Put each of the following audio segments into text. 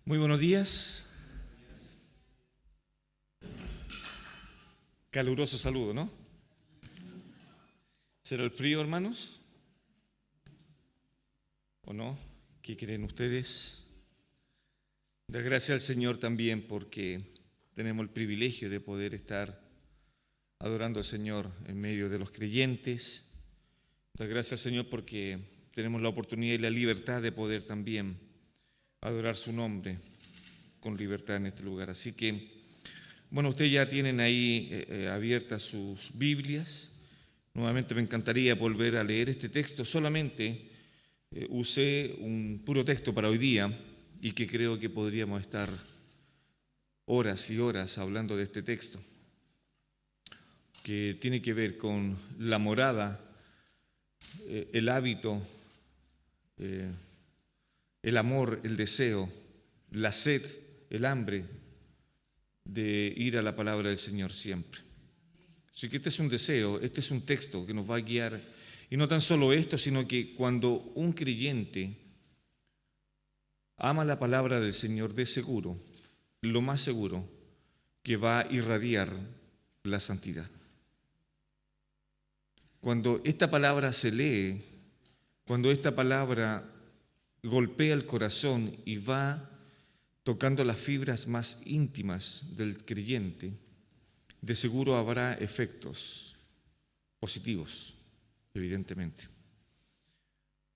Muy buenos días. Caluroso saludo, ¿no? ¿Será el frío, hermanos? ¿O no? ¿Qué creen ustedes? Da gracias al Señor también porque tenemos el privilegio de poder estar adorando al Señor en medio de los creyentes. Da gracias al Señor porque tenemos la oportunidad y la libertad de poder también adorar su nombre con libertad en este lugar. Así que, bueno, ustedes ya tienen ahí abiertas sus Biblias. Nuevamente me encantaría volver a leer este texto. Solamente usé un puro texto para hoy día y que creo que podríamos estar horas y horas hablando de este texto, que tiene que ver con la morada, el hábito, el amor, el deseo, la sed, el hambre de ir a la palabra del Señor siempre. Así que este es un deseo, este es un texto que nos va a guiar. Y no tan solo esto, sino que cuando un creyente ama la palabra del Señor, de seguro, lo más seguro, que va a irradiar la santidad. Cuando esta palabra se lee, cuando esta palabra golpea el corazón y va tocando las fibras más íntimas del creyente, de seguro habrá efectos positivos, evidentemente.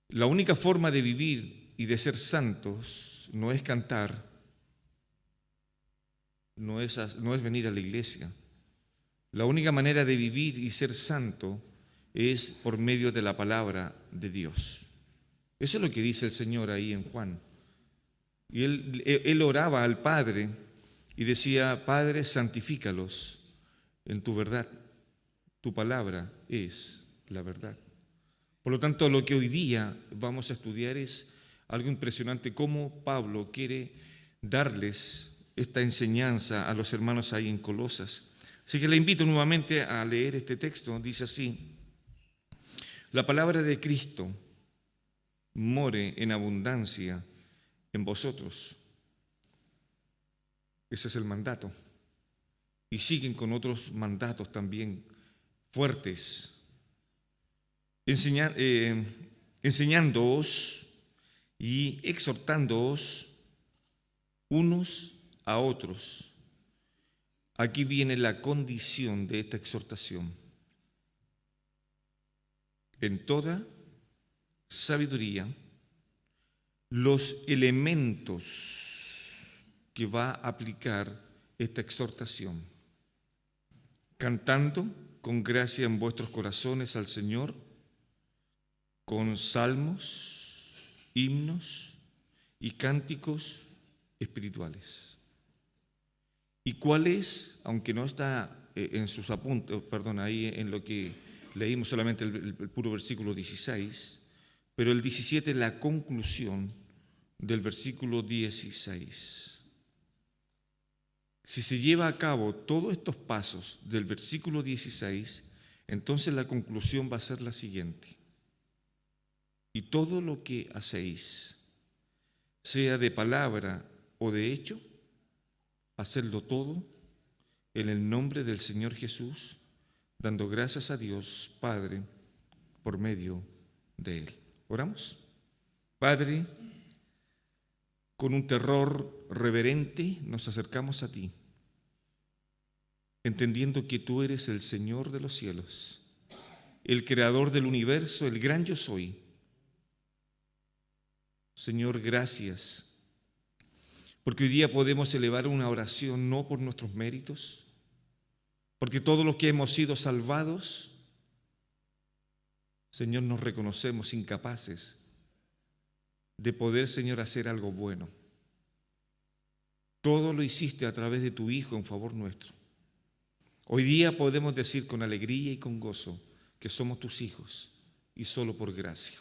La única forma de vivir y de ser santos no es cantar, no es venir a la iglesia. La única manera de vivir y ser santo es por medio de la palabra de Dios. Eso es lo que dice el Señor ahí en Juan. Y él oraba al Padre y decía: Padre, santifícalos en tu verdad. Tu palabra es la verdad. Por lo tanto, lo que hoy día vamos a estudiar es algo impresionante, cómo Pablo quiere darles esta enseñanza a los hermanos ahí en Colosas. Así que le invito nuevamente a leer este texto. Dice así: la palabra de Cristo more en abundancia en vosotros. Ese es el mandato. Y siguen con otros mandatos también fuertes, enseñándoos y exhortándoos unos a otros. Aquí viene la condición de esta exhortación: en toda sabiduría, los elementos que va a aplicar esta exhortación, cantando con gracia en vuestros corazones al Señor, con salmos, himnos y cánticos espirituales. ¿Y cuál es? Aunque no está en sus apuntes, ahí en lo que leímos solamente el puro versículo 16, pero el 17 es la conclusión del versículo 16. Si se lleva a cabo todos estos pasos del versículo 16, entonces la conclusión va a ser la siguiente: y todo lo que hacéis, sea de palabra o de hecho, hacedlo todo en el nombre del Señor Jesús, dando gracias a Dios Padre por medio de Él. ¿Oramos? Padre, con un terror reverente nos acercamos a ti, entendiendo que tú eres el Señor de los cielos, el creador del universo, el gran yo soy. Señor, gracias, porque hoy día podemos elevar una oración no por nuestros méritos, porque todos los que hemos sido salvados, Señor, nos reconocemos incapaces de poder, Señor, hacer algo bueno. Todo lo hiciste a través de tu Hijo en favor nuestro. Hoy día podemos decir con alegría y con gozo que somos tus hijos y solo por gracia.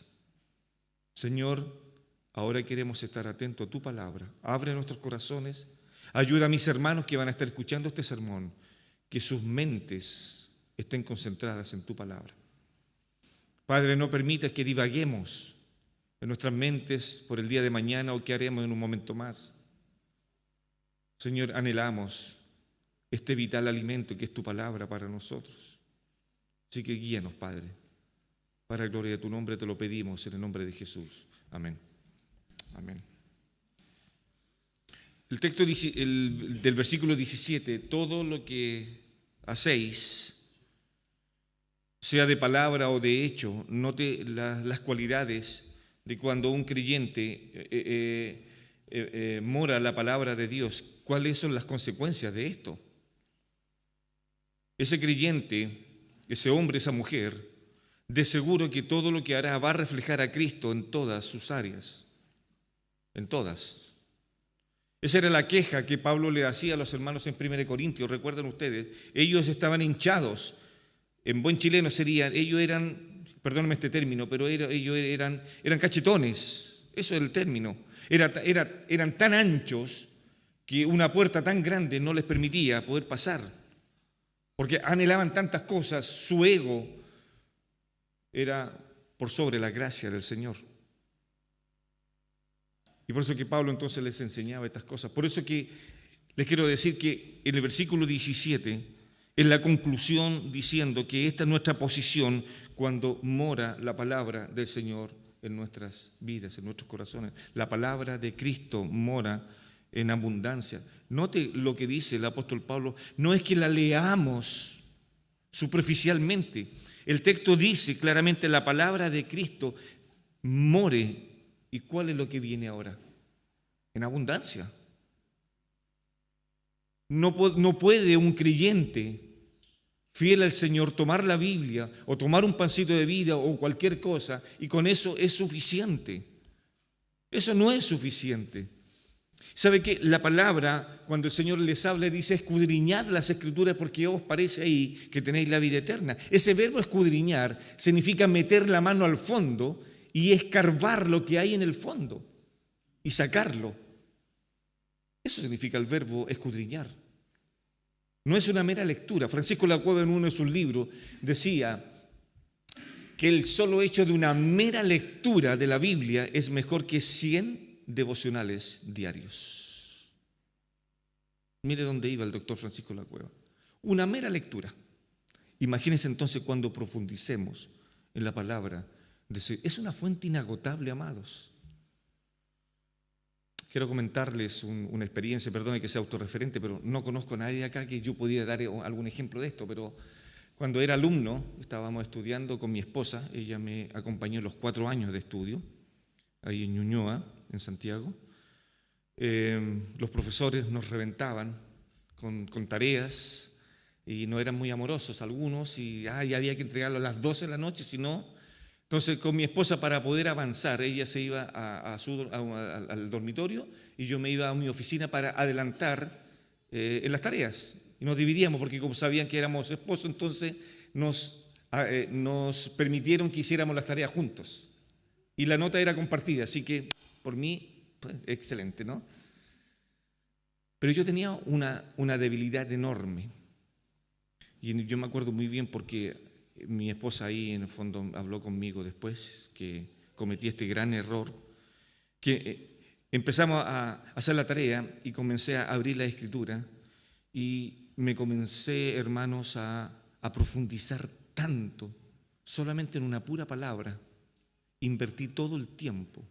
Señor, ahora queremos estar atentos a tu palabra. Abre nuestros corazones. Ayuda a mis hermanos que van a estar escuchando este sermón, que sus mentes estén concentradas en tu palabra. Padre, no permitas que divaguemos en nuestras mentes por el día de mañana o qué haremos en un momento más. Señor, anhelamos este vital alimento que es tu palabra para nosotros. Así que guíanos, Padre. Para la gloria de tu nombre te lo pedimos en el nombre de Jesús. Amén. Amén. El texto del versículo 17, todo lo que hacéis, sea de palabra o de hecho, note las cualidades de cuando un creyente mora la palabra de Dios. ¿Cuáles son las consecuencias de esto? Ese creyente, ese hombre, esa mujer, de seguro que todo lo que hará va a reflejar a Cristo en todas sus áreas, en todas. Esa era la queja que Pablo le hacía a los hermanos en 1 Corintios, recuerdan ustedes, ellos estaban hinchados, en buen chileno sería, ellos eran, perdónenme este término, pero ellos eran cachetones, eso es el término, eran tan anchos que una puerta tan grande no les permitía poder pasar, porque anhelaban tantas cosas, su ego era por sobre la gracia del Señor. Y por eso que Pablo entonces les enseñaba estas cosas. Por eso que les quiero decir que en el versículo 17, en la conclusión diciendo que esta es nuestra posición cuando mora la palabra del Señor en nuestras vidas, en nuestros corazones. La palabra de Cristo mora en abundancia. Note lo que dice el apóstol Pablo, no es que la leamos superficialmente. El texto dice claramente la palabra de Cristo more. ¿Y cuál es lo que viene ahora? En abundancia. No puede un creyente fiel al Señor tomar la Biblia o tomar un pancito de vida o cualquier cosa y con eso es suficiente. Eso no es suficiente. ¿Sabe qué? La palabra, cuando el Señor les habla, dice escudriñad las Escrituras porque os parece ahí que tenéis la vida eterna. Ese verbo escudriñar significa meter la mano al fondo y escarbar lo que hay en el fondo y sacarlo. Eso significa el verbo escudriñar. No es una mera lectura. Francisco de la Cueva en uno de sus libros decía que el solo hecho de una mera lectura de la Biblia es mejor que 100 devocionales diarios. Mire dónde iba el doctor Francisco de la Cueva. Una mera lectura. Imagínense entonces cuando profundicemos en la palabra. Es una fuente inagotable, amados. Quiero comentarles una experiencia, perdone que sea autorreferente, pero no conozco a nadie acá que yo pudiera dar algún ejemplo de esto, pero cuando era alumno, estábamos estudiando con mi esposa, ella me acompañó en los 4 años de estudio, ahí en Ñuñoa, en Santiago. Los profesores nos reventaban con tareas y no eran muy amorosos algunos y había que entregarlo a las 12 de la noche, si no. Entonces, con mi esposa, para poder avanzar, ella se iba al dormitorio y yo me iba a mi oficina para adelantar en las tareas. Y nos dividíamos porque como sabían que éramos esposos, entonces nos permitieron que hiciéramos las tareas juntos. Y la nota era compartida, así que por mí, pues, excelente, ¿no? Pero yo tenía una debilidad enorme. Y yo me acuerdo muy bien porque mi esposa ahí en el fondo habló conmigo después que cometí este gran error, que empezamos a hacer la tarea y comencé a abrir la Escritura y me comencé, hermanos, a profundizar tanto, solamente en una pura palabra, invertí todo el tiempo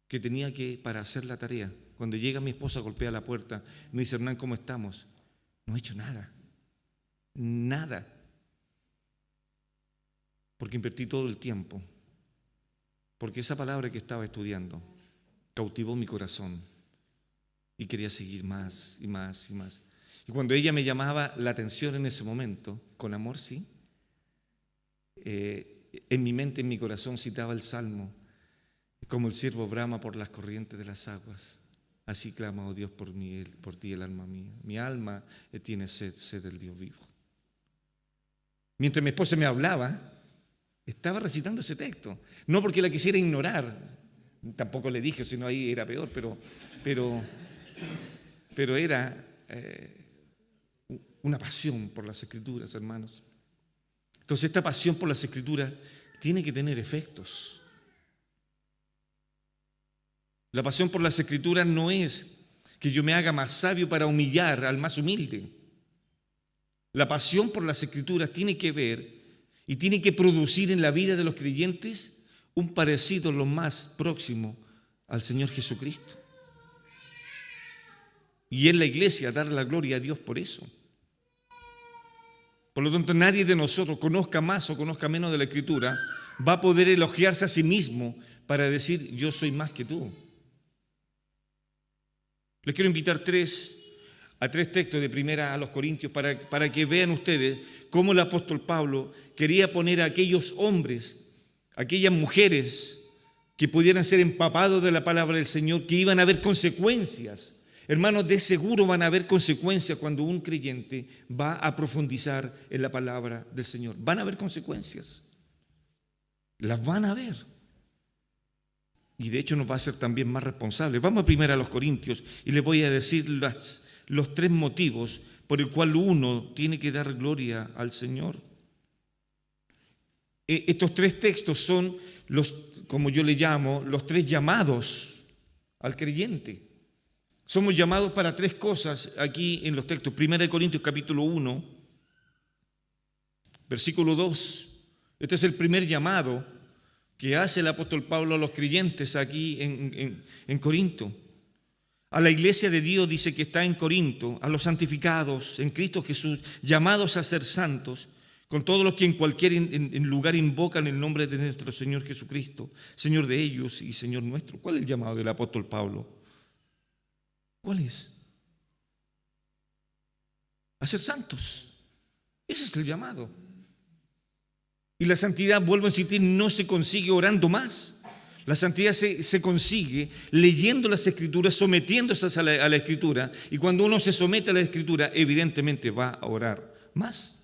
que tenía para hacer la tarea. Cuando llega mi esposa, golpea la puerta, me dice, Hernán, ¿cómo estamos? No he hecho nada, nada. Porque invertí todo el tiempo, porque esa palabra que estaba estudiando cautivó mi corazón y quería seguir más y más y más. Y cuando ella me llamaba la atención en ese momento, con amor sí, en mi mente, en mi corazón citaba el Salmo, como el siervo brama por las corrientes de las aguas, así clama, oh Dios, por ti el alma mía. Mi alma tiene sed del Dios vivo. Mientras mi esposa me hablaba, estaba recitando ese texto, no porque la quisiera ignorar, tampoco le dije, sino ahí era peor, pero era una pasión por las Escrituras, hermanos. Entonces esta pasión por las Escrituras tiene que tener efectos. La pasión por las Escrituras no es que yo me haga más sabio para humillar al más humilde. La pasión por las Escrituras tiene que ver y tiene que producir en la vida de los creyentes un parecido lo más próximo al Señor Jesucristo. Y en la iglesia dar la gloria a Dios por eso. Por lo tanto, nadie de nosotros, conozca más o conozca menos de la Escritura, va a poder elogiarse a sí mismo para decir, yo soy más que tú. Les quiero invitar a tres textos de primera a los Corintios para que vean ustedes cómo el apóstol Pablo quería poner a aquellos hombres, aquellas mujeres que pudieran ser empapados de la palabra del Señor, que iban a haber consecuencias. Hermanos, de seguro van a haber consecuencias cuando un creyente va a profundizar en la palabra del Señor. Van a haber consecuencias. Las van a haber. Y de hecho nos va a hacer también más responsables. Vamos primero a los Corintios y les voy a decir los tres motivos por el cual uno tiene que dar gloria al Señor. Estos tres textos son como yo le llamo, los tres llamados al creyente. Somos llamados para tres cosas aquí en los textos. 1 Corintios capítulo 1, versículo 2. Este es el primer llamado que hace el apóstol Pablo a los creyentes aquí en Corinto. A la iglesia de Dios, dice, que está en Corinto, a los santificados en Cristo Jesús, llamados a ser santos, con todos los que en cualquier lugar invocan el nombre de nuestro Señor Jesucristo, Señor de ellos y Señor nuestro. ¿Cuál es el llamado del apóstol Pablo? ¿Cuál es? A ser santos. Ese es el llamado. Y la santidad, vuelvo a insistir, no se consigue orando más. La santidad se consigue leyendo las Escrituras, sometiéndose a la Escritura. Y cuando uno se somete a la Escritura, evidentemente va a orar más.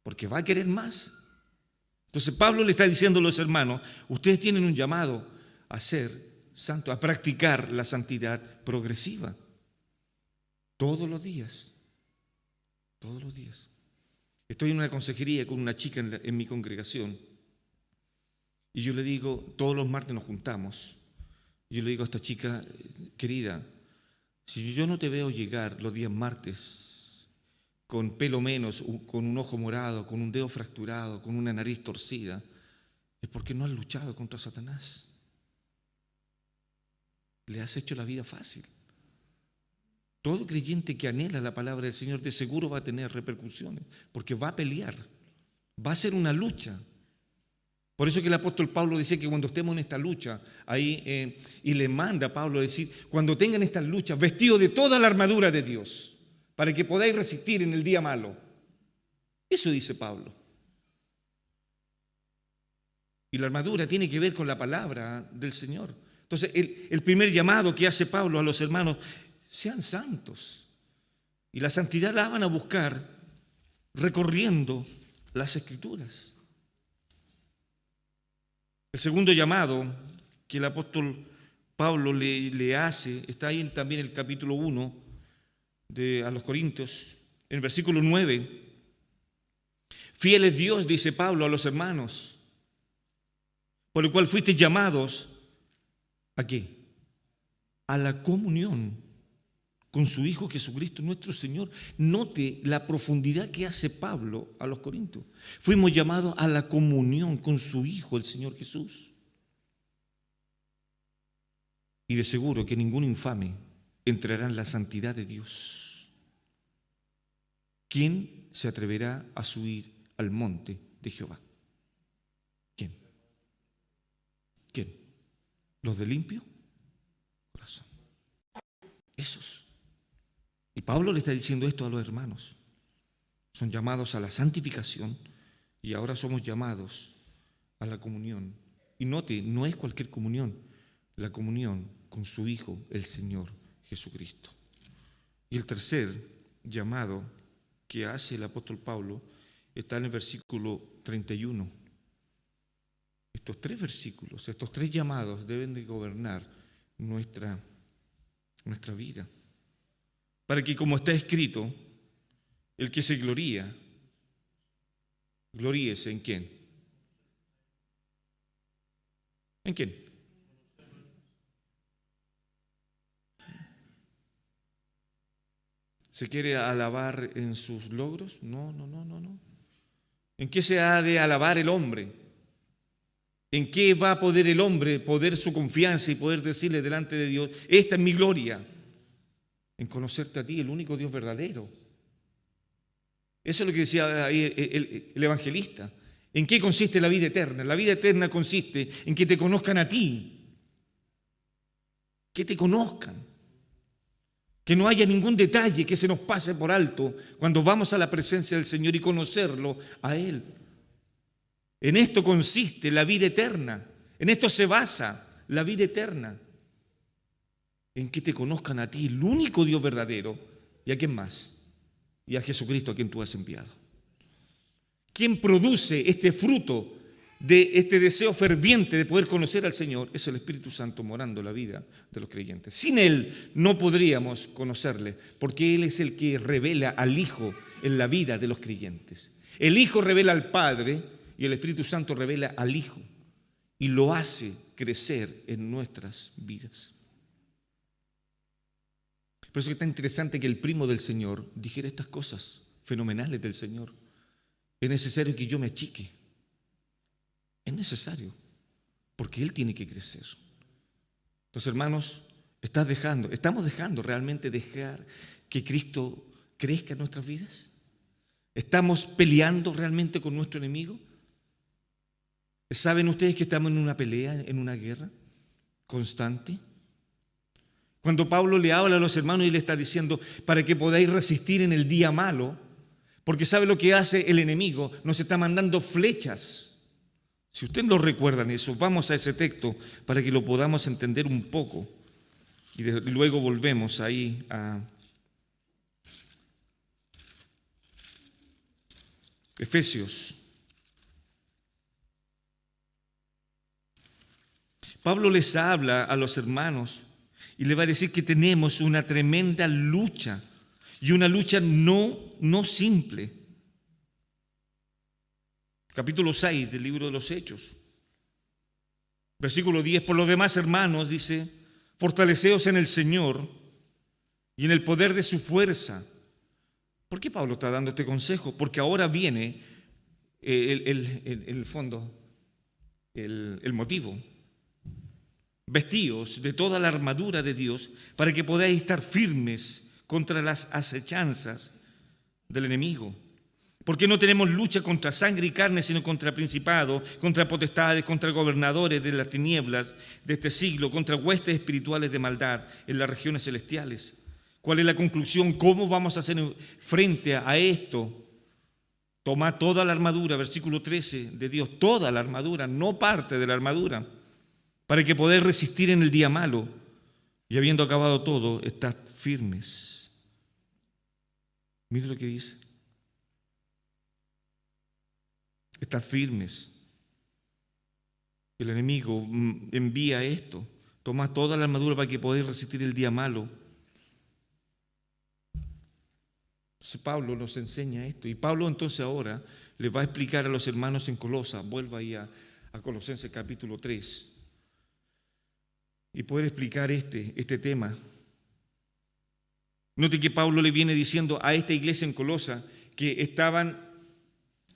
Porque va a querer más. Entonces Pablo le está diciendo a los hermanos, ustedes tienen un llamado a ser santo, a practicar la santidad progresiva. Todos los días. Todos los días. Estoy en una consejería con una chica en mi congregación y yo le digo, todos los martes nos juntamos. Yo le digo a esta chica, querida, si yo no te veo llegar los días martes con pelo menos, con un ojo morado, con un dedo fracturado, con una nariz torcida, es porque no has luchado contra Satanás. Le has hecho la vida fácil. Todo creyente que anhela la palabra del Señor de seguro va a tener repercusiones, porque va a pelear, va a ser una lucha. Por eso que el apóstol Pablo decía que cuando estemos en esta lucha, ahí, y le manda a Pablo a decir, cuando tengan estas luchas, vestidos de toda la armadura de Dios, para que podáis resistir en el día malo. Eso dice Pablo. Y la armadura tiene que ver con la palabra del Señor. Entonces, el primer llamado que hace Pablo a los hermanos, sean santos. Y la santidad la van a buscar recorriendo las Escrituras. El segundo llamado que el apóstol Pablo le hace, está ahí también en el capítulo 1 a los Corintios, en el versículo 9. Fiel es Dios, dice Pablo a los hermanos, por el cual fuisteis llamados, ¿a qué? A la comunión con su Hijo Jesucristo nuestro Señor. Note la profundidad que hace Pablo a los Corintios. Fuimos llamados a la comunión con su Hijo, el Señor Jesús. Y de seguro que ningún infame entrará en la santidad de Dios. ¿Quién se atreverá a subir al monte de Jehová? ¿Quién? ¿Quién? ¿Los de limpio corazón? Esos. Y Pablo le está diciendo esto a los hermanos. Son llamados a la santificación y ahora somos llamados a la comunión. Y note, no es cualquier comunión, la comunión con su Hijo, el Señor Jesucristo. Y el tercer llamado que hace el apóstol Pablo está en el versículo 31. Estos tres versículos, estos tres llamados deben de gobernar nuestra vida. Para que, como está escrito, el que se gloríe, gloríese ¿en quién? ¿En quién? ¿Se quiere alabar en sus logros? No, no, no, no, no. ¿En qué se ha de alabar el hombre? ¿En qué va a poder el hombre poder su confianza y poder decirle delante de Dios, esta es mi gloria? En conocerte a ti, el único Dios verdadero. Eso es lo que decía ahí el evangelista. ¿En qué consiste la vida eterna? La vida eterna consiste en que te conozcan a ti, que te conozcan, que no haya ningún detalle que se nos pase por alto cuando vamos a la presencia del Señor y conocerlo a Él. En esto consiste la vida eterna, en esto se basa la vida eterna, en que te conozcan a ti, el único Dios verdadero, y a quién más, y a Jesucristo a quien tú has enviado. Quien produce este fruto de este deseo ferviente de poder conocer al Señor es el Espíritu Santo morando en la vida de los creyentes. Sin Él no podríamos conocerle, porque Él es el que revela al Hijo en la vida de los creyentes. El Hijo revela al Padre y el Espíritu Santo revela al Hijo y lo hace crecer en nuestras vidas. Por eso es tan interesante que el primo del Señor dijera estas cosas fenomenales del Señor. Es necesario que yo me achique. Es necesario, porque Él tiene que crecer. Entonces, hermanos, estamos dejando realmente dejar que Cristo crezca en nuestras vidas. ¿Estamos peleando realmente con nuestro enemigo? ¿Saben ustedes que estamos en una pelea, en una guerra constante? Cuando Pablo le habla a los hermanos y le está diciendo, para que podáis resistir en el día malo, porque sabe lo que hace el enemigo, nos está mandando flechas. Si ustedes no recuerdan eso, vamos a ese texto para que lo podamos entender un poco. Y luego volvemos ahí a Efesios. Pablo les habla a los hermanos y le va a decir que tenemos una tremenda lucha y una lucha no simple. Capítulo 6 del libro de los Hechos. Versículo 10. Por lo demás, hermanos, dice, fortaleceos en el Señor y en el poder de su fuerza. ¿Por qué Pablo está dando este consejo? Porque ahora viene el fondo, el motivo. Vestíos de toda la armadura de Dios para que podáis estar firmes contra las acechanzas del enemigo. Porque no tenemos lucha contra sangre y carne, sino contra principados, contra potestades, contra gobernadores de las tinieblas de este siglo, contra huestes espirituales de maldad en las regiones celestiales. ¿Cuál es la conclusión? ¿Cómo vamos a hacer frente a esto? Toma toda la armadura, versículo 13 de Dios, toda la armadura, no parte de la armadura, para que podáis resistir en el día malo y habiendo acabado todo, estad firmes. Mire lo que dice. Estad firmes. El enemigo envía esto. Toma toda la armadura para que podáis resistir el día malo. Entonces Pablo nos enseña esto. Y Pablo entonces ahora les va a explicar a los hermanos en Colosa, vuelva ahí a Colosenses capítulo 3, y poder explicar este tema. Note que Pablo le viene diciendo a esta iglesia en Colosa que estaban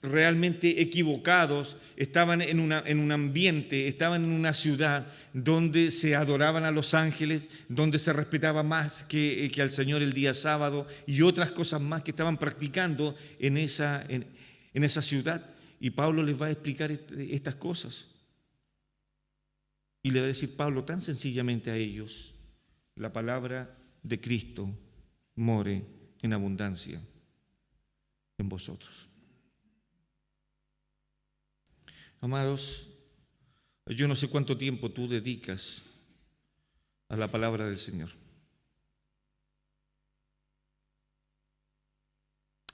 realmente equivocados, estaban en un ambiente, estaban en una ciudad donde se adoraban a los ángeles, donde se respetaba más que al Señor el día sábado y otras cosas más que estaban practicando en esa ciudad. Y Pablo les va a explicar estas cosas. Y le va a decir Pablo tan sencillamente a ellos, la palabra de Cristo more en abundancia en vosotros. Amados, yo no sé cuánto tiempo tú dedicas a la palabra del Señor.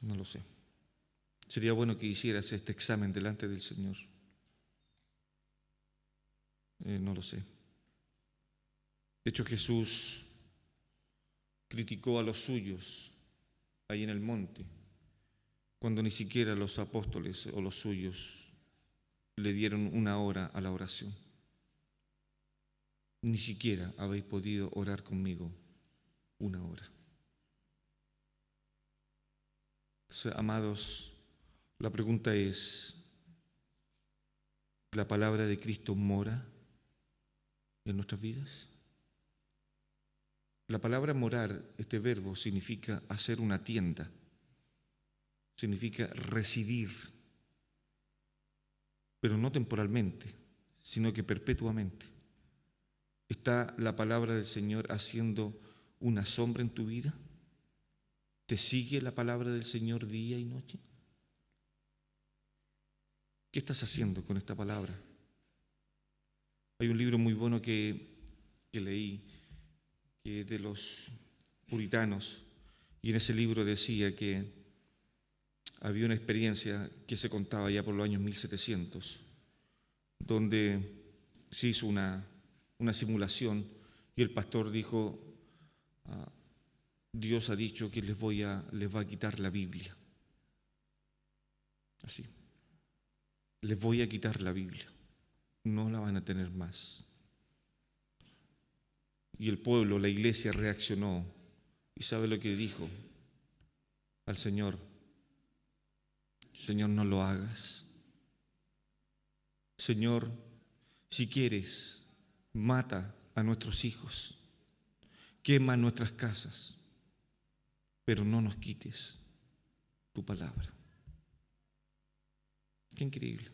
No lo sé. Sería bueno que hicieras este examen delante del Señor. No lo sé. De hecho, Jesús criticó a los suyos ahí en el monte, cuando ni siquiera los apóstoles o los suyos le dieron una hora a la oración. Ni siquiera habéis podido orar conmigo una hora. Entonces, amados, la pregunta es, ¿la palabra de Cristo mora en nuestras vidas? La palabra morar, este verbo, significa hacer una tienda, significa residir, pero no temporalmente, sino que perpetuamente. ¿Está la palabra del Señor haciendo una sombra en tu vida? ¿Te sigue la palabra del Señor día y noche? ¿Qué estás haciendo con esta palabra? Hay un libro muy bueno que leí, que es de los puritanos, y en ese libro decía que había una experiencia que se contaba ya por los años 1700, donde se hizo una simulación y el pastor dijo, Dios ha dicho que les va a quitar la Biblia. Así. Les voy a quitar la Biblia. No la van a tener más. Y el pueblo, la iglesia reaccionó. ¿Y sabe lo que dijo al Señor? Señor, no lo hagas. Señor, si quieres, mata a nuestros hijos, quema nuestras casas, pero no nos quites tu palabra. Qué increíble.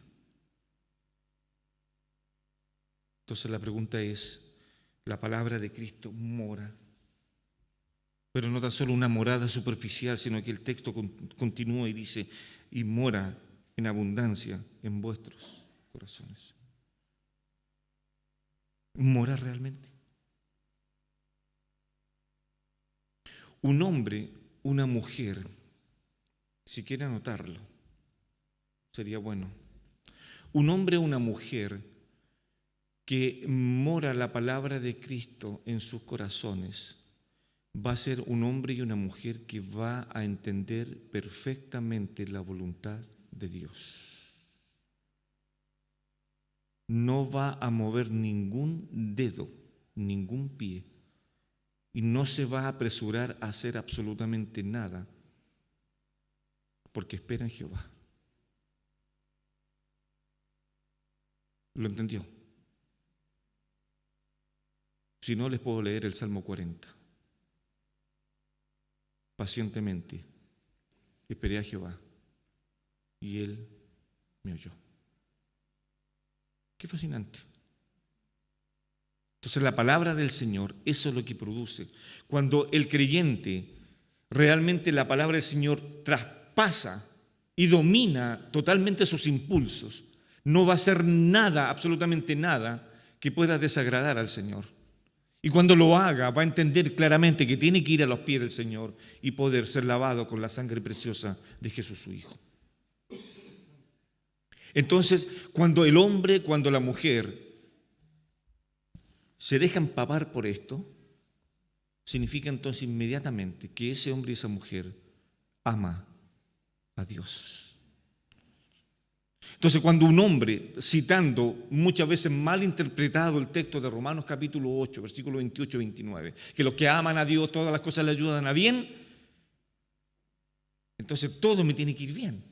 Entonces la pregunta es, la palabra de Cristo mora, pero no tan solo una morada superficial, sino que el texto continúa y dice, y mora en abundancia en vuestros corazones. ¿Mora realmente? Un hombre, una mujer, si quiere anotarlo, sería bueno. Un hombre o una mujer que mora la palabra de Cristo en sus corazones va a ser un hombre y una mujer que va a entender perfectamente la voluntad de Dios. No va a mover ningún dedo, ningún pie, y no se va a apresurar a hacer absolutamente nada, porque espera en Jehová. ¿Lo entendió? Si no, les puedo leer el Salmo 40. Pacientemente esperé a Jehová y Él me oyó. Qué fascinante. Entonces la palabra del Señor, eso es lo que produce. Cuando el creyente realmente la palabra del Señor traspasa y domina totalmente sus impulsos, no va a hacer nada, absolutamente nada, que pueda desagradar al Señor. Y cuando lo haga, va a entender claramente que tiene que ir a los pies del Señor y poder ser lavado con la sangre preciosa de Jesús su Hijo. Entonces, cuando el hombre, cuando la mujer se deja empapar por esto, significa entonces inmediatamente que ese hombre y esa mujer ama a Dios. Entonces, cuando un hombre, citando muchas veces mal interpretado el texto de Romanos capítulo 8, versículos 28 y 29, que los que aman a Dios, todas las cosas le ayudan a bien, entonces todo me tiene que ir bien.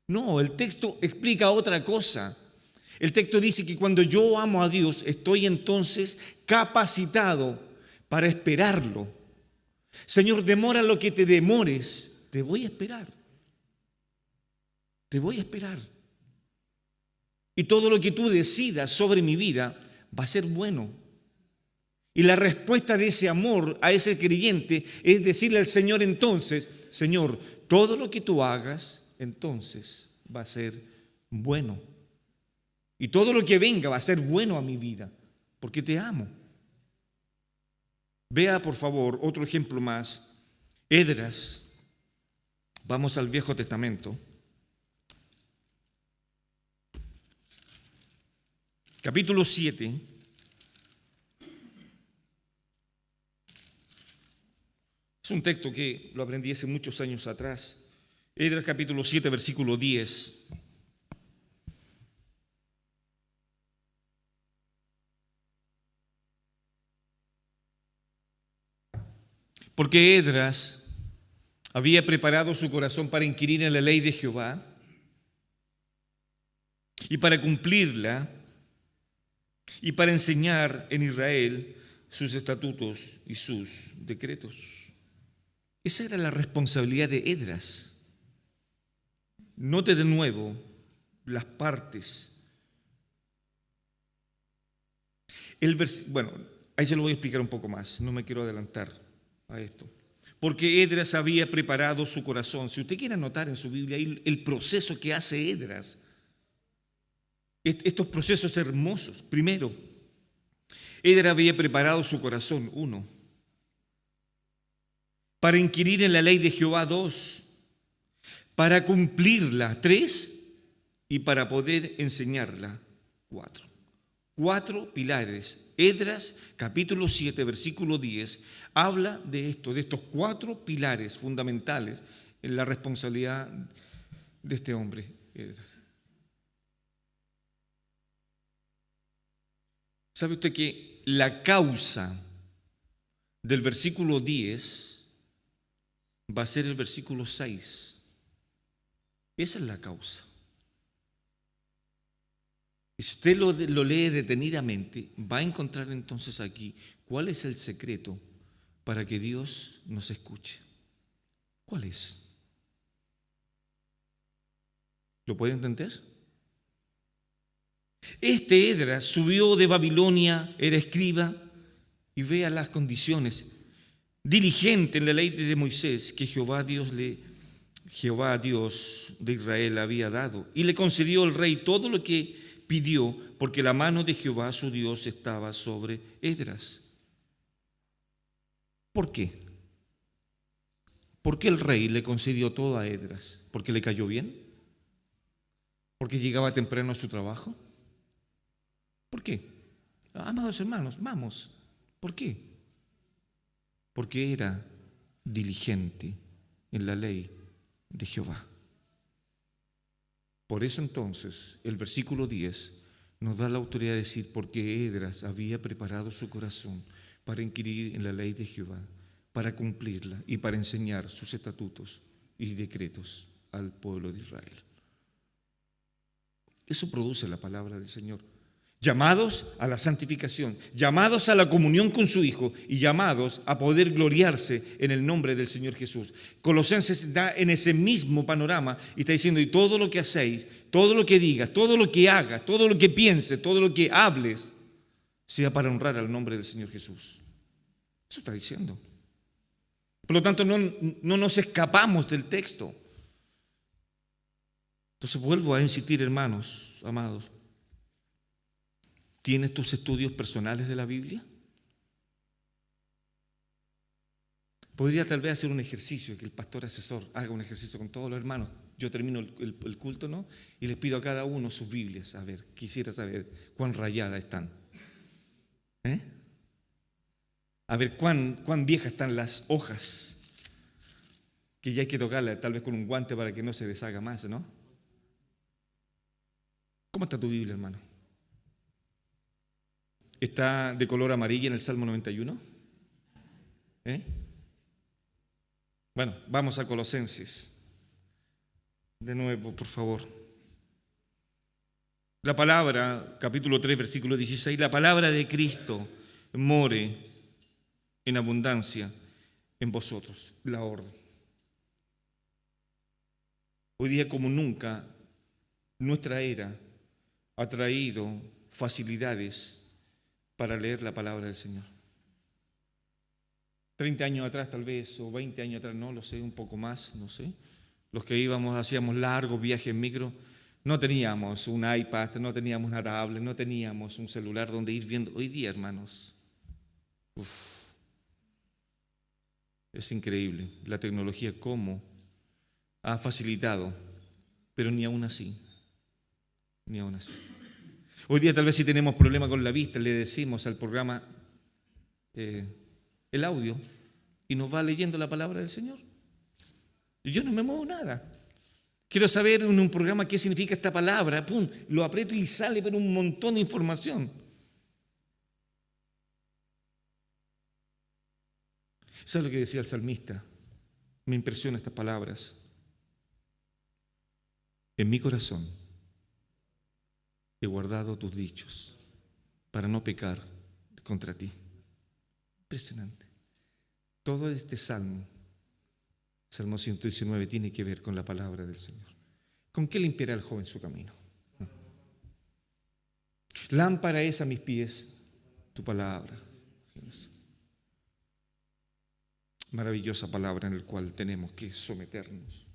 No, el texto explica otra cosa. El texto dice que cuando yo amo a Dios, estoy entonces capacitado para esperarlo. Señor, demora lo que te demores, te voy a esperar. Te voy a esperar. Y todo lo que tú decidas sobre mi vida va a ser bueno. Y la respuesta de ese amor a ese creyente es decirle al Señor entonces, Señor, todo lo que tú hagas entonces va a ser bueno. Y todo lo que venga va a ser bueno a mi vida, porque te amo. Vea, por favor, otro ejemplo más. Esdras. Vamos al Viejo Testamento. Capítulo 7. Es un texto que lo aprendí hace muchos años atrás. Esdras capítulo 7, versículo 10. Porque Esdras había preparado su corazón para inquirir en la ley de Jehová y para cumplirla y para enseñar en Israel sus estatutos y sus decretos. Esa era la responsabilidad de Esdras. Note de nuevo las partes. Bueno, ahí se lo voy a explicar un poco más, no me quiero adelantar a esto. Porque Esdras había preparado su corazón. Si usted quiere anotar en su Biblia ahí el proceso que hace Esdras, estos procesos hermosos. Primero, Esdras había preparado su corazón, 1, para inquirir en la ley de Jehová, 2, para cumplirla, 3, y para poder enseñarla, 4. 4 pilares. Esdras, capítulo 7, versículo 10, habla de esto, de estos 4 pilares fundamentales en la responsabilidad de este hombre, Esdras. ¿Sabe usted que la causa del versículo 10 va a ser el versículo 6? Esa es la causa. Y si usted lo lee detenidamente, va a encontrar entonces aquí cuál es el secreto para que Dios nos escuche. ¿Cuál es? ¿Lo puede entender? Este Esdras subió de Babilonia, era escriba, y vea las condiciones. Diligente en la ley de Moisés que Jehová Dios de Israel había dado, y le concedió el rey todo lo que pidió, porque la mano de Jehová su Dios estaba sobre Esdras. ¿Por qué? ¿Por qué el rey le concedió todo a Esdras? ¿Porque le cayó bien? ¿Porque llegaba temprano a su trabajo? ¿Por qué? Amados hermanos, vamos. ¿Por qué? Porque era diligente en la ley de Jehová. Por eso entonces el versículo 10 nos da la autoridad de decir, porque Esdras había preparado su corazón para inquirir en la ley de Jehová, para cumplirla y para enseñar sus estatutos y decretos al pueblo de Israel. Eso produce la palabra del Señor. Llamados a la santificación, llamados a la comunión con su Hijo y llamados a poder gloriarse en el nombre del Señor Jesús. Colosenses está en ese mismo panorama y está diciendo, y todo lo que hacéis, todo lo que digas, todo lo que hagas, todo lo que pienses, todo lo que hables, sea para honrar al nombre del Señor Jesús. Eso está diciendo. Por lo tanto, no nos escapamos del texto. Entonces vuelvo a insistir, hermanos, amados. ¿Tienes tus estudios personales de la Biblia? Podría tal vez hacer un ejercicio, que el pastor asesor haga un ejercicio con todos los hermanos. Yo termino el culto, ¿no? Y les pido a cada uno sus Biblias. A ver, quisiera saber cuán rayadas están. A ver cuán viejas están las hojas, que ya hay que tocarla tal vez con un guante para que no se deshaga más, ¿no? ¿Cómo está tu Biblia, hermano? ¿Está de color amarilla en el Salmo 91? Bueno, vamos a Colosenses. De nuevo, por favor. La palabra, capítulo 3, versículo 16, la palabra de Cristo more en abundancia en vosotros. La orden. Hoy día como nunca, nuestra era ha traído facilidades para leer la palabra del Señor. 30 años atrás tal vez, o 20 años atrás, no lo sé, un poco más, no sé. Los que hacíamos largos viajes en micro, no teníamos un iPad, no teníamos una tablet, no teníamos un celular donde ir viendo. Hoy día, hermanos, es increíble la tecnología cómo ha facilitado, pero ni aún así. Hoy día tal vez si tenemos problemas con la vista, le decimos al programa el audio y nos va leyendo la palabra del Señor. Y yo no me muevo nada. Quiero saber en un programa qué significa esta palabra. ¡Pum! Lo aprieto y sale pero un montón de información. ¿Sabe lo que decía el salmista? me impresionan estas palabras. En mi corazón he guardado tus dichos para no pecar contra ti. Impresionante. Todo este Salmo 119, tiene que ver con la palabra del Señor. ¿Con qué limpiará el joven su camino? Lámpara es a mis pies tu palabra. Maravillosa palabra en la cual tenemos que someternos.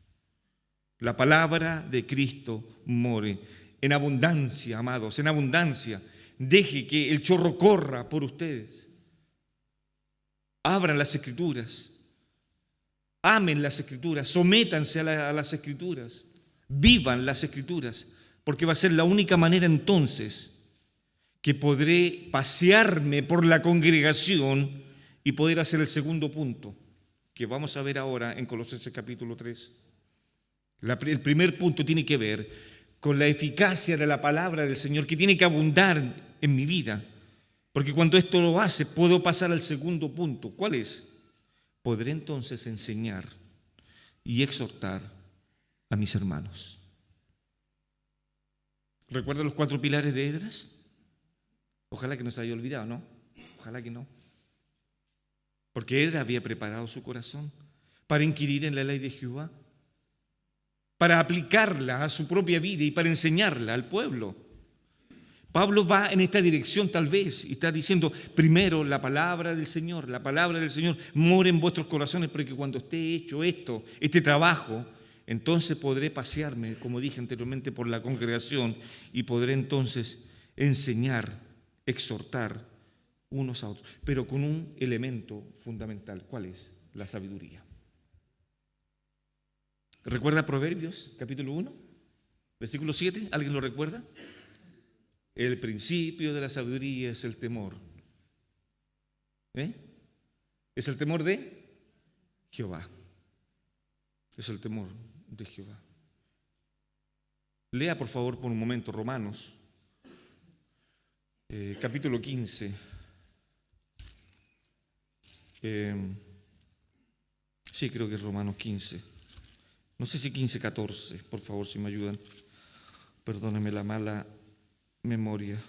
La palabra de Cristo more en abundancia, amados, en abundancia. Deje que el chorro corra por ustedes. Abran las Escrituras. Amen las Escrituras. Sométanse a las Escrituras. Vivan las Escrituras. Porque va a ser la única manera entonces que podré pasearme por la congregación y poder hacer el segundo punto que vamos a ver ahora en Colosenses capítulo 3. El primer punto tiene que ver con la eficacia de la palabra del Señor, que tiene que abundar en mi vida. Porque cuando esto lo hace, puedo pasar al segundo punto. ¿Cuál es? Podré entonces enseñar y exhortar a mis hermanos. ¿Recuerdan los 4 pilares de Esdras? Ojalá que no se haya olvidado, ¿no? Ojalá que no. Porque Esdras había preparado su corazón para inquirir en la ley de Jehová, para aplicarla a su propia vida y para enseñarla al pueblo. Pablo va en esta dirección tal vez y está diciendo, primero la palabra del Señor more en vuestros corazones, porque cuando esté hecho este trabajo, entonces podré pasearme, como dije anteriormente, por la congregación y podré entonces enseñar, exhortar unos a otros, pero con un elemento fundamental. ¿Cuál es? La sabiduría. ¿Recuerda Proverbios, capítulo 1, versículo 7? ¿Alguien lo recuerda? El principio de la sabiduría es el temor. Es el temor de Jehová. Es el temor de Jehová. Lea por favor por un momento Romanos, capítulo 15. Sí, creo que es Romanos 15. No sé si 15, 14, por favor, si me ayudan. Perdónenme la mala memoria.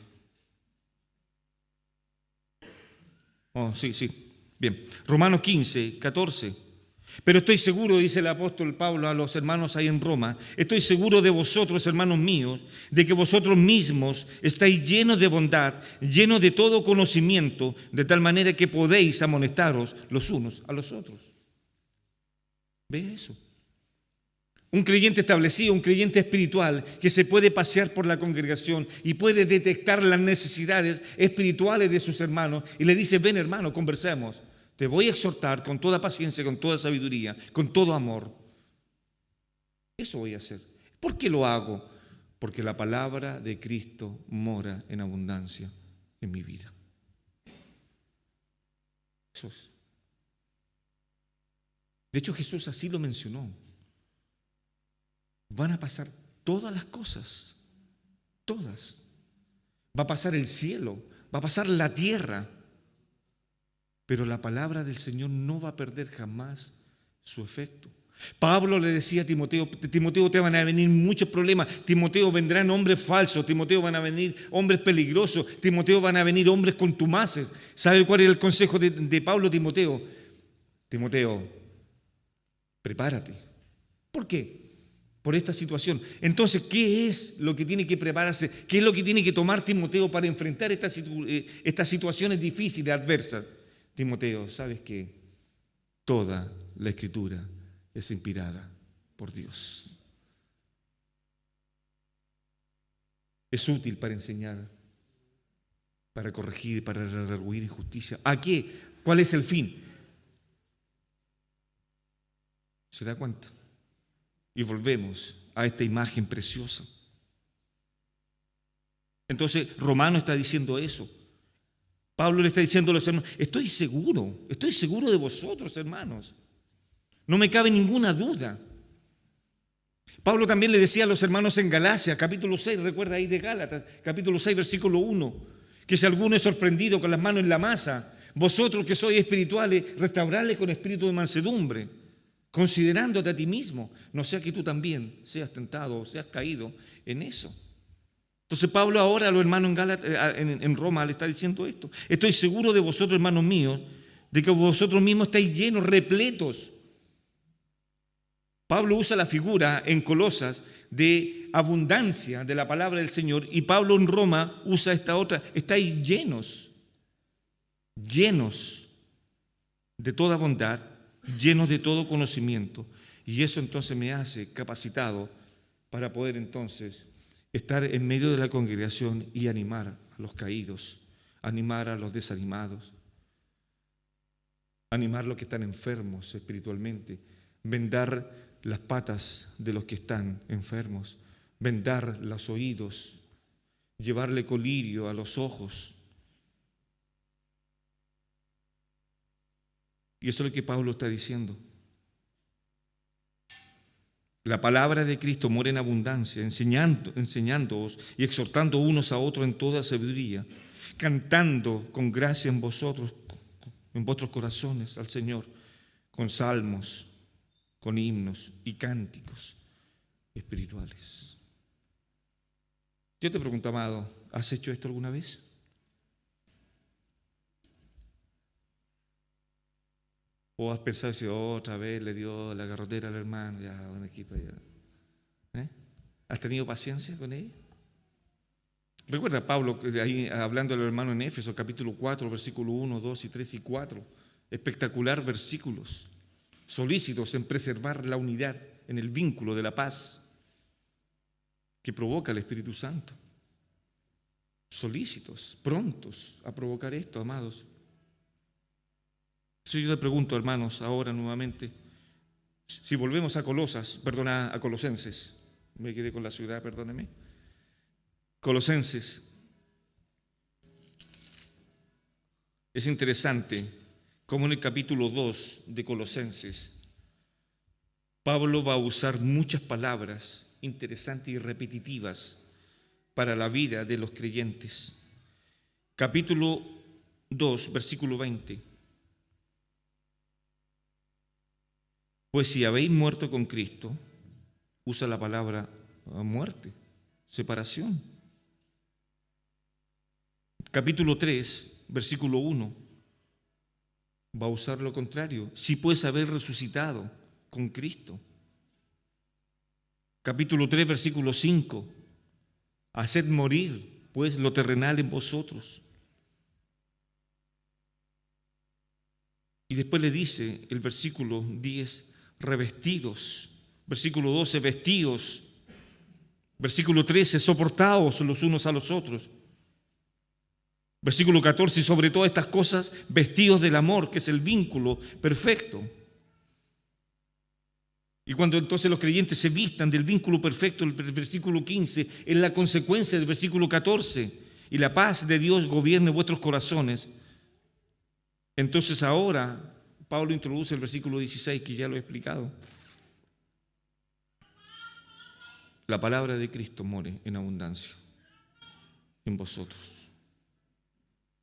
Sí. Bien. Romanos 15, 14. Pero estoy seguro, dice el apóstol Pablo a los hermanos ahí en Roma, estoy seguro de vosotros, hermanos míos, de que vosotros mismos estáis llenos de bondad, llenos de todo conocimiento, de tal manera que podéis amonestaros los unos a los otros. ¿Ve eso? Un creyente establecido, un creyente espiritual que se puede pasear por la congregación y puede detectar las necesidades espirituales de sus hermanos y le dice, ven hermano, conversemos. Te voy a exhortar con toda paciencia, con toda sabiduría, con todo amor. Eso voy a hacer. ¿Por qué lo hago? Porque la palabra de Cristo mora en abundancia en mi vida. Eso es. De hecho, Jesús así lo mencionó. Van a pasar todas las cosas, todas. Va a pasar el cielo, va a pasar la tierra. Pero la palabra del Señor no va a perder jamás su efecto. Pablo le decía a Timoteo, Timoteo, te van a venir muchos problemas. Timoteo, vendrán hombres falsos. Timoteo, van a venir hombres peligrosos. Timoteo, van a venir hombres contumaces. ¿Sabe cuál era el consejo de Pablo a Timoteo? Timoteo, prepárate. ¿Por qué? Por esta situación. Entonces, ¿qué es lo que tiene que prepararse? ¿Qué es lo que tiene que tomar Timoteo para enfrentar estas situaciones difíciles, adversas? Timoteo, ¿sabes qué? Toda la Escritura es inspirada por Dios. Es útil para enseñar, para corregir, para redarguir injusticia. ¿A qué? ¿Cuál es el fin? ¿Se da cuenta? Y volvemos a esta imagen preciosa. Entonces, Romano está diciendo eso. Pablo le está diciendo a los hermanos, estoy seguro de vosotros, hermanos. No me cabe ninguna duda. Pablo también le decía a los hermanos en Galacia, capítulo 6, recuerda ahí de Gálatas, capítulo 6, versículo 1, que si alguno es sorprendido con las manos en la masa, vosotros que sois espirituales, restauradle con espíritu de mansedumbre. considerándote a ti mismo, no sea que tú también seas tentado o seas caído en eso. Entonces Pablo ahora a los hermanos en Roma le está diciendo esto. Estoy seguro de vosotros, hermanos míos, de que vosotros mismos estáis llenos, repletos. Pablo usa la figura en Colosas de abundancia de la palabra del Señor, y Pablo en Roma usa esta otra: estáis llenos, llenos de toda bondad, llenos de todo conocimiento. Y eso entonces me hace capacitado para poder entonces estar en medio de la congregación y animar a los caídos, animar a los desanimados, animar a los que están enfermos espiritualmente, vendar las patas de los que están enfermos, vendar los oídos, llevarle colirio a los ojos. Y eso es lo que Pablo está diciendo. La palabra de Cristo mora en abundancia, enseñándoos y exhortando unos a otros en toda sabiduría, cantando con gracia en vosotros, en vuestros corazones al Señor, con salmos, con himnos y cánticos espirituales. Yo te pregunto, amado, ¿has hecho esto alguna vez? ¿O has pensado si otra vez le dio la garrotera al hermano? Ya, un equipo ya. ¿Has tenido paciencia con él? Recuerda Pablo ahí hablando al hermano en Éfeso, capítulo 4, versículo 1, 2 y 3 y 4. Espectacular versículos. Solícitos en preservar la unidad en el vínculo de la paz que provoca el Espíritu Santo. Solícitos, prontos a provocar esto, amados. Eso yo le pregunto, hermanos, ahora nuevamente, si volvemos a Colosenses, me quedé con la ciudad, perdóneme. Colosenses. Es interesante cómo en el capítulo 2 de Colosenses, Pablo va a usar muchas palabras interesantes y repetitivas para la vida de los creyentes. Capítulo 2, versículo 20. Pues si habéis muerto con Cristo, usa la palabra muerte, separación. Capítulo 3, versículo 1, va a usar lo contrario. Si pues habéis resucitado con Cristo. Capítulo 3, versículo 5, haced morir pues lo terrenal en vosotros. Y después le dice el versículo 10, revestidos. Versículo 12, vestidos. Versículo 13, soportaos los unos a los otros. Versículo 14, y sobre todas estas cosas, vestidos del amor, que es el vínculo perfecto. Y cuando entonces los creyentes se vistan del vínculo perfecto, el versículo 15 es la consecuencia del versículo 14. Y la paz de Dios gobierne vuestros corazones. Entonces ahora Pablo introduce el versículo 16, que ya lo he explicado. La palabra de Cristo more en abundancia en vosotros.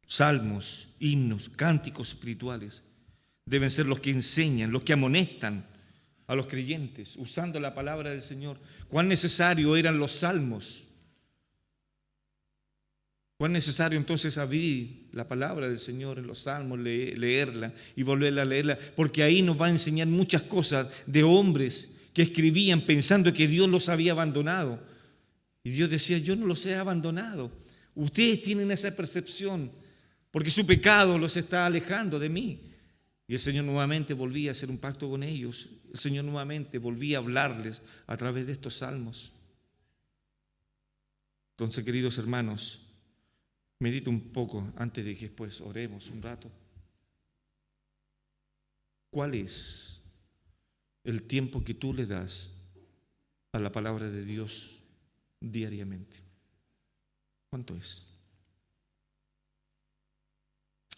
Salmos, himnos, cánticos espirituales deben ser los que enseñan, los que amonestan a los creyentes, usando la palabra del Señor. Cuán necesario eran los salmos. Cuán necesario entonces abrir la palabra del Señor en los salmos, leerla y volverla a leerla, porque ahí nos va a enseñar muchas cosas de hombres que escribían pensando que Dios los había abandonado. Y Dios decía, yo no los he abandonado. Ustedes tienen esa percepción, porque su pecado los está alejando de mí. Y el Señor nuevamente volvía a hacer un pacto con ellos. El Señor nuevamente volvía a hablarles a través de estos salmos. Entonces, queridos hermanos, medita un poco antes de que después oremos un rato. ¿Cuál es el tiempo que tú le das a la palabra de Dios diariamente? ¿Cuánto es?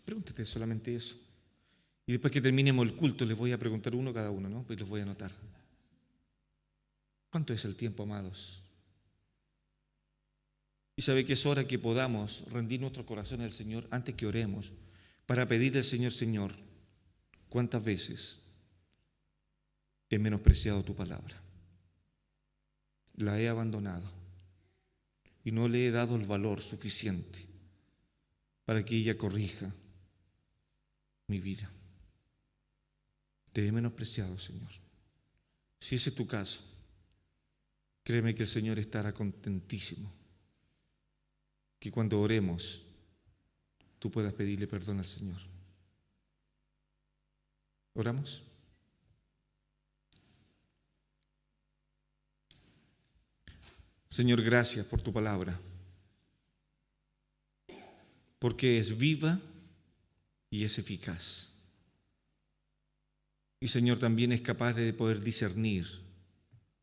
Pregúntate solamente eso. Y después que terminemos el culto les voy a preguntar uno cada uno, ¿no? Pues los voy a anotar. ¿Cuánto es el tiempo, amados? Y sabe que es hora que podamos rendir nuestro corazón al Señor antes que oremos, para pedirle al Señor, Señor, ¿cuántas veces he menospreciado tu palabra. La he abandonado y no le he dado el valor suficiente para que ella corrija mi vida. Te he menospreciado, Señor. Si ese es tu caso, créeme que el Señor estará contentísimo que cuando oremos tú puedas pedirle perdón al Señor. ¿Oramos? Señor, gracias por tu palabra, porque es viva y es eficaz. Y Señor, también es capaz de poder discernir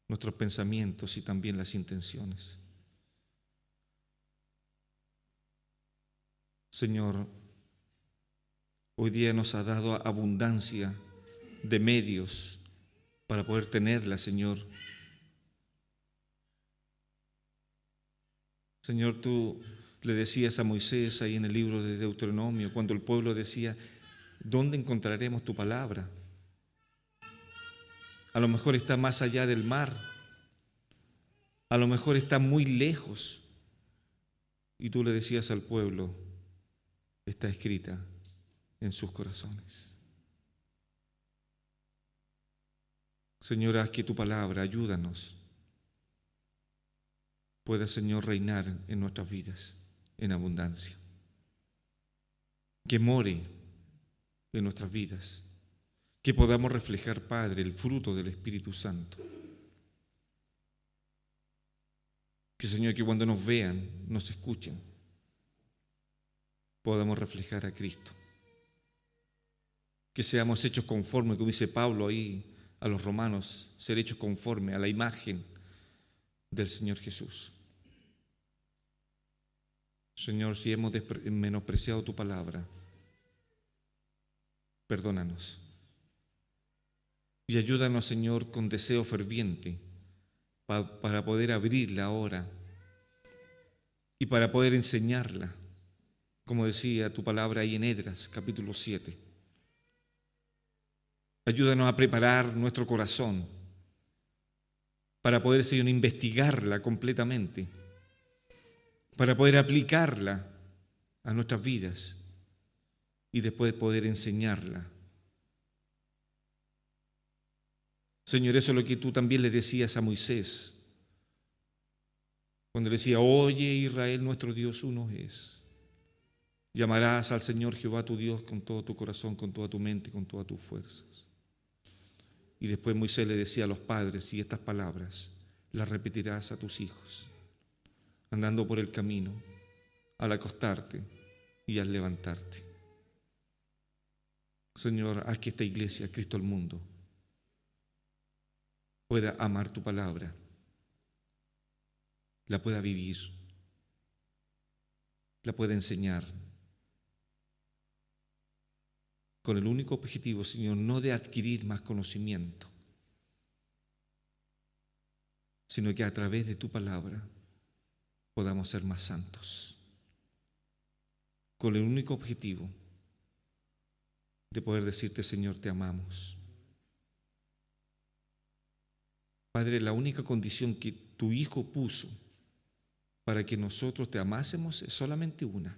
nuestros pensamientos y también las intenciones. Señor, hoy día nos ha dado abundancia de medios para poder tenerla, Señor. Señor, tú le decías a Moisés ahí en el libro de Deuteronomio, cuando el pueblo decía, ¿dónde encontraremos tu palabra? A lo mejor está más allá del mar, a lo mejor está muy lejos. Y tú le decías al pueblo, está escrita en sus corazones. Señor, haz que tu palabra, ayúdanos, pueda, Señor, reinar en nuestras vidas en abundancia. Que more en nuestras vidas. Que podamos reflejar, Padre, el fruto del Espíritu Santo. Que, Señor, que cuando nos vean, nos escuchen, podamos reflejar a Cristo. Que seamos hechos conforme, como dice Pablo ahí a los romanos, ser hechos conforme a la imagen del Señor Jesús. Señor, si hemos menospreciado tu palabra, perdónanos. Y ayúdanos, Señor, con deseo ferviente para poder abrirla ahora y para poder enseñarla, como decía tu palabra ahí en Esdras, capítulo 7. Ayúdanos a preparar nuestro corazón para poder, Señor, investigarla completamente, para poder aplicarla a nuestras vidas y después poder enseñarla. Señor, eso es lo que tú también le decías a Moisés, cuando le decía, oye Israel, nuestro Dios uno es. Llamarás al Señor Jehová tu Dios con todo tu corazón, con toda tu mente, con todas tus fuerzas. Y después Moisés le decía a los padres, y estas palabras las repetirás a tus hijos, andando por el camino, al acostarte y al levantarte. Señor, haz que esta iglesia, Cristo al mundo, pueda amar tu palabra, la pueda vivir, la pueda enseñar, con el único objetivo, Señor, no de adquirir más conocimiento, sino que a través de tu palabra podamos ser más santos, con el único objetivo de poder decirte, Señor, te amamos. Padre, la única condición que tu Hijo puso para que nosotros te amásemos es solamente una.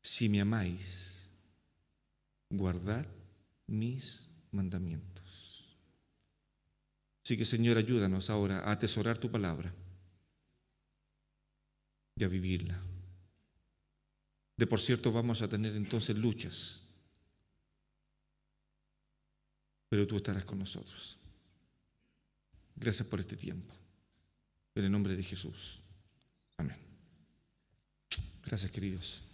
Si me amáis, guardad mis mandamientos. Así que, Señor, ayúdanos ahora a atesorar tu palabra y a vivirla. De por cierto vamos a tener entonces luchas, pero tú estarás con nosotros. Gracias por este tiempo. En el nombre de Jesús. Amén. Gracias, queridos.